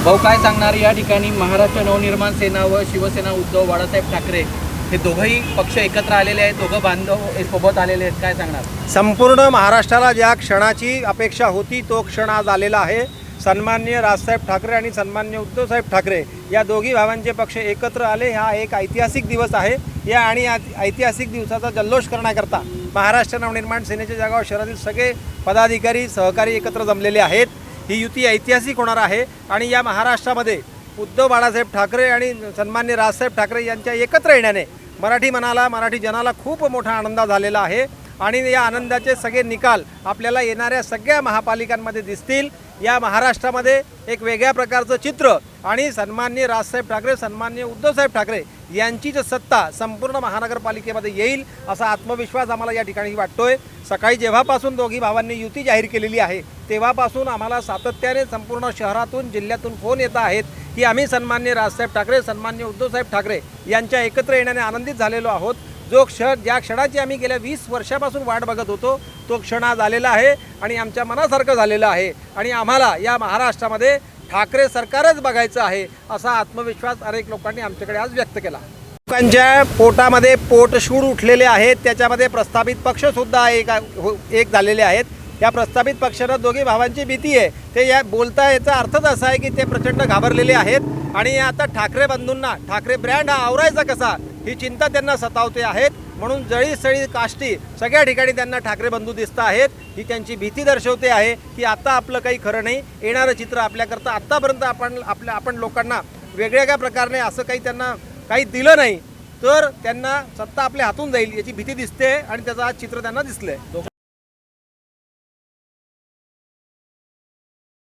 भाऊ काय सांगणार या ठिकाणी महाराष्ट्र नवनिर्माण सेना व शिवसेना उद्धव बाळासाहेब ठाकरे हे दोघंही पक्ष एकत्र आलेले आहेत, दोघं बांधव सोबत आलेले आहेत, काय सांगणार? संपूर्ण महाराष्ट्राला ज्या क्षणाची अपेक्षा होती तो क्षण आज आलेला आहे। सन्माननीय राजसाहेब ठाकरे आणि सन्माननीय उद्धवसाहेब ठाकरे या दोघी भावांचे पक्ष एकत्र आले। हा एक ऐतिहासिक दिवस आहे। या आणि ऐतिहासिक दिवसाचा जल्लोष करण्याकरता महाराष्ट्र नवनिर्माण सेनेच्या जागावर शहरातील सगळे पदाधिकारी सहकारी एकत्र जमलेले आहेत। ही युती ऐतिहासिक होणार आहे आणि या महाराष्ट्रामध्ये उद्धव बाळासाहेब ठाकरे आणि सन्माननीय राजसाहेब ठाकरे यांच्या एकत्र येण्याने मराठी मनाला, मराठी जनाला खूप मोठा आनंद झालेला आहे आणि या आनंदाचे सगळे निकाल आपल्याला येणाऱ्या सगळ्या महापालिकांमध्ये दिसतील। या महाराष्ट्रामध्ये एक वेगळ्या प्रकारचं चित्र आणि सन्माननीय राजसाहेब ठाकरे, सन्माननीय उद्धवसाहेब ठाकरे यांची जी सत्ता संपूर्ण महानगरपालिकेमध्ये येईल असा आत्मविश्वास आम्हाला या ठिकाणी वाटतोय। सकाळी जेव्हापासून दोघी भावांनी युती जाहीर केलेली आहे तेव्हापासून आम्हाला सातत्याने संपूर्ण शहरातून, जिल्ह्यातून फोन येत आहेत की आम्ही सन्माननीय राजसाहेब ठाकरे, सन्माननीय उद्धवसाहेब ठाकरे यांच्या एकत्र येण्याने आनंदित झालेलो आहोत। जो क्षण, ज्या क्षणाची आम्ही गेल्या 20 वर्षापासून वाट बघत होतो तो क्षण आज आलेला आहे आणि आमच्या मनासारखं झालेलं आहे आणि आम्हाला या महाराष्ट्रामध्ये ठाकरे सरकारच बघायचं आहे असा आत्मविश्वास अनेक लोकांनी आमच्याकडे आज व्यक्त केला। लोकांच्या पोटामध्ये पोटशूळ उठलेले आहेत, त्याच्यामध्ये प्रस्थापित पक्षसुद्धा एक झालेले आहेत। या प्रस्थापित पक्षांना दोघी भावांची भीती आहे, ते या बोलता याचा अर्थच असा आहे की ते प्रचंड घाबरलेले आहेत आणि आता ठाकरे बंधूंना, ठाकरे ब्रँड हा आवरायचा कसा ही चिंता त्यांना सतावते आहेत। म्हणून जळी सळी काष्टी सगळ्या ठिकाणी त्यांना ठाकरे बंधू दिसत आहेत। ही त्यांची भीती दर्शवते आहे की आता आपलं काही खरं नाही, येणारं चित्र आपल्याकरता आत्तापर्यंत आपण लोकांना वेगळ्या प्रकारे असं काही त्यांना काही दिलं नाही तर त्यांना सत्ता आपल्या हातून जाईल याची भीती दिसते आणि त्याचं आज चित्र त्यांना दिसलंय।